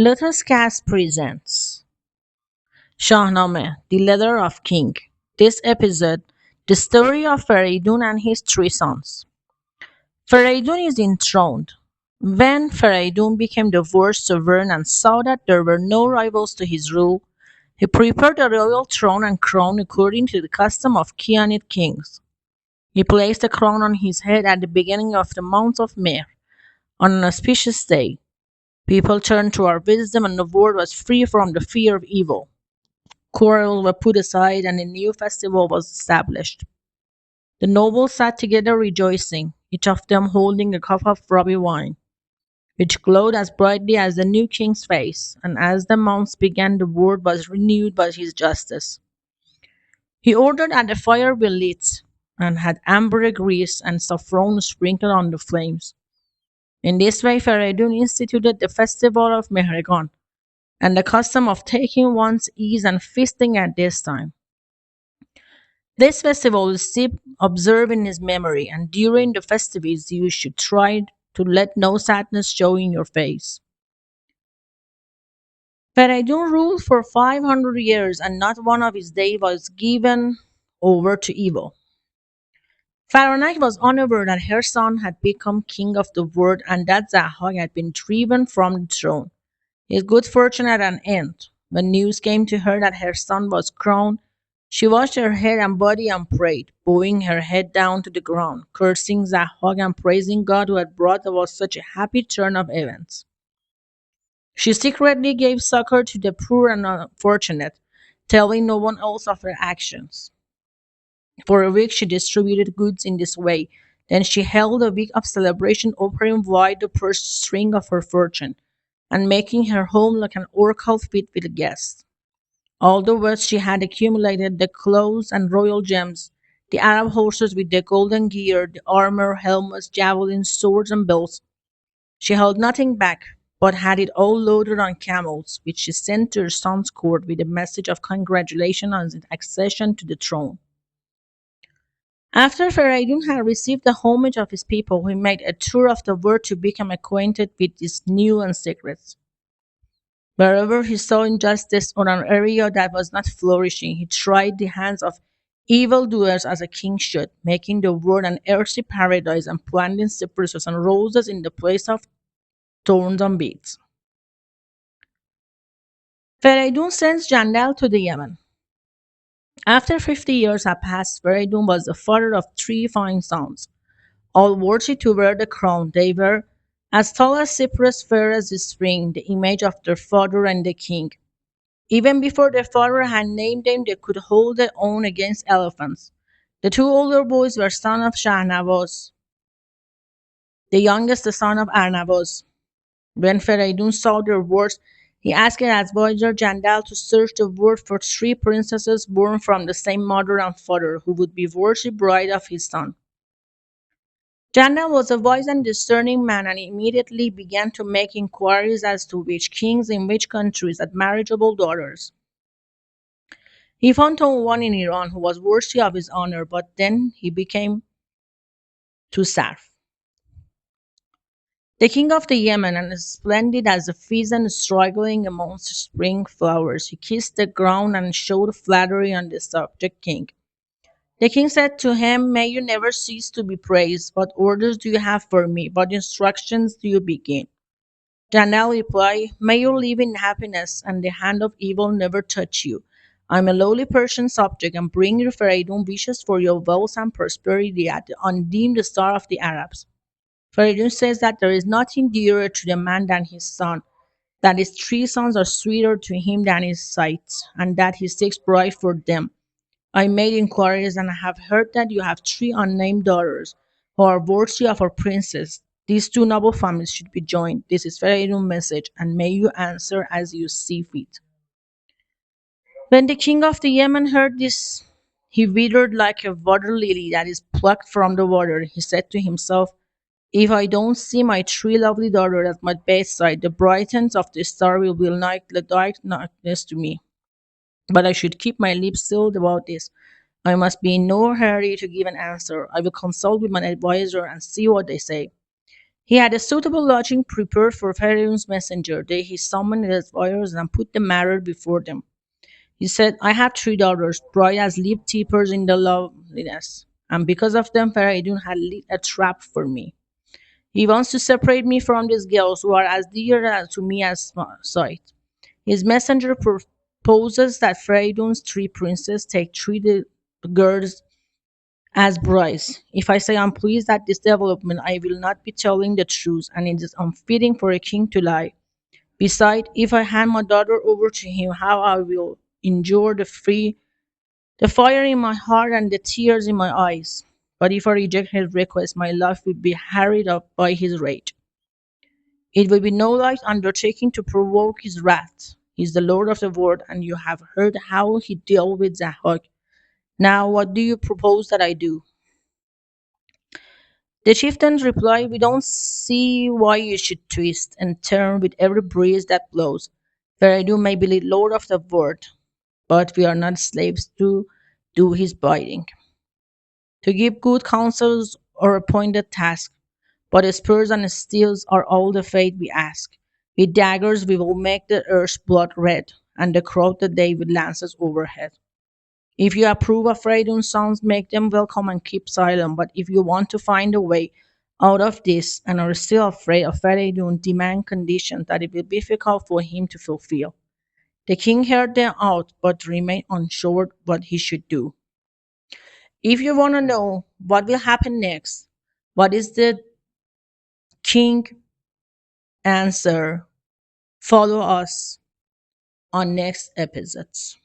Lotus Cast presents Shahnameh, the Letter of King. This episode, the story of fereydoon and his three sons. Fereydoon is enthroned. When fereydoon became the world's sovereign and saw that there were no rivals to his rule, he prepared a royal throne and crown according to the custom of Khianid kings. He placed the crown on his head at the beginning of the month of May, on an auspicious day. People turned to our wisdom, and the world was free from the fear of evil. Quarrels were put aside, and a new festival was established. The nobles sat together rejoicing, each of them holding a cup of ruby wine, which glowed as brightly as the new king's face, and as the months began, the world was renewed by his justice. He ordered that the fire be lit, and had amber grease and saffron sprinkled on the flames. In this way, Fereydoon instituted the festival of Mehregan, and the custom of taking one's ease and feasting at this time. This festival is still observed in his memory, and during the festivities you should try to let no sadness show in your face. Fereydoon ruled for 500 years, and not one of his days was given over to evil. Pharaoh was unaware that her son had become king of the world and that Zahag had been driven from the throne. His good fortune had an end. When news came to her that her son was crowned, she washed her head and body and prayed, bowing her head down to the ground, cursing Zahag and praising God who had brought about such a happy turn of events. She secretly gave succor to the poor and unfortunate, telling no one else of her actions. For a week she distributed goods in this way. Then she held a week of celebration, opening wide the purse string of her fortune, and making her home like an oracle fit with guests. All the wealth she had accumulated, the clothes and royal gems, the Arab horses with their golden gear, the armor, helmets, javelins, swords, and belts, she held nothing back, but had it all loaded on camels, which she sent to her son's court with a message of congratulation on his accession to the throne. After Fereydoon had received the homage of his people, he made a tour of the world to become acquainted with its new and secrets. Wherever he saw injustice or an area that was not flourishing, he tried the hands of evildoers as a king should, making the world an earthly paradise and planting cypresses and roses in the place of thorns and beads. Fereydoon sends Jandal to the Yemen. After 50 years had passed, Fereydoon was the father of three fine sons, all worthy to wear the crown. They were as tall as cypress, fair as the spring, the image of their father and the king. Even before their father had named them, they could hold their own against elephants. The two older boys were sons of Shahnavaz, the youngest the son of Arnavaz. When Fereydoon saw their words, he asked his advisor Jandal to search the world for three princesses born from the same mother and father who would be worthy bride of his son. Jandal was a wise and discerning man and immediately began to make inquiries as to which kings in which countries had marriageable daughters. He found one in Iran who was worthy of his honor, but then he became to Sarf, the king of the Yemen, and as splendid as a pheasant struggling amongst spring flowers. He kissed the ground and showed flattery on the subject king. The king said to him, "May you never cease to be praised. What orders do you have for me? What instructions do you begin?" Janelle replied, "May you live in happiness, and the hand of evil never touch you. I am a lowly Persian subject, and bring your Fereydoon wishes for your wealth and prosperity at the undimmed star of the Arabs." Fereydoon says that there is nothing dearer to the man than his son, that his three sons are sweeter to him than his sight, and that he seeks bride for them. I made inquiries and have heard that you have three unnamed daughters who are worthy of our princess. These two noble families should be joined. This is Fereydoon's message, and may you answer as you see fit. When the king of the Yemen heard this, he withered like a water lily that is plucked from the water. He said to himself, "If I don't see my three lovely daughters at my bedside, the brightness of the star will be like the darkness to me. But I should keep my lips sealed about this. I must be in no hurry to give an answer. I will consult with my adviser and see what they say." He had a suitable lodging prepared for Pharaoh's messenger. There he summoned his advisors and put the matter before them. He said, I have 3 daughters, bright as lip teepers in the loveliness, and because of them Pharaoh had lit a trap for me. He wants to separate me from these girls who are as dear to me as my sight. His messenger proposes that Pharaoh's 3 princes take girls as brides. If I say I'm pleased at this development, I will not be telling the truth, and it is unfitting for a king to lie. Besides, if I hand my daughter over to him, how I will endure the fire in my heart and the tears in my eyes. But if I reject his request, my life will be harried up by his rage. It will be no light undertaking to provoke his wrath. He is the Lord of the world, and you have heard how he dealt with Zahak. Now, what do you propose that I do? The chieftains replied, we don't see why you should twist and turn with every breeze that blows. Fereydoon may be the Lord of the world, but we are not slaves to do his bidding. To give good counsels or appointed task, but spurs and steels are all the fate we ask. With daggers we will make the earth's blood red, and the crowd the day with lances overhead. If you approve of Pharaoh's sons, make them welcome and keep silent. But if you want to find a way out of this and are still afraid of Pharaoh, demand conditions that it will be difficult for him to fulfill. The king heard them out, but remained unsure what he should do. If you want to know what will happen next, what is the king answer? Follow us on next episodes.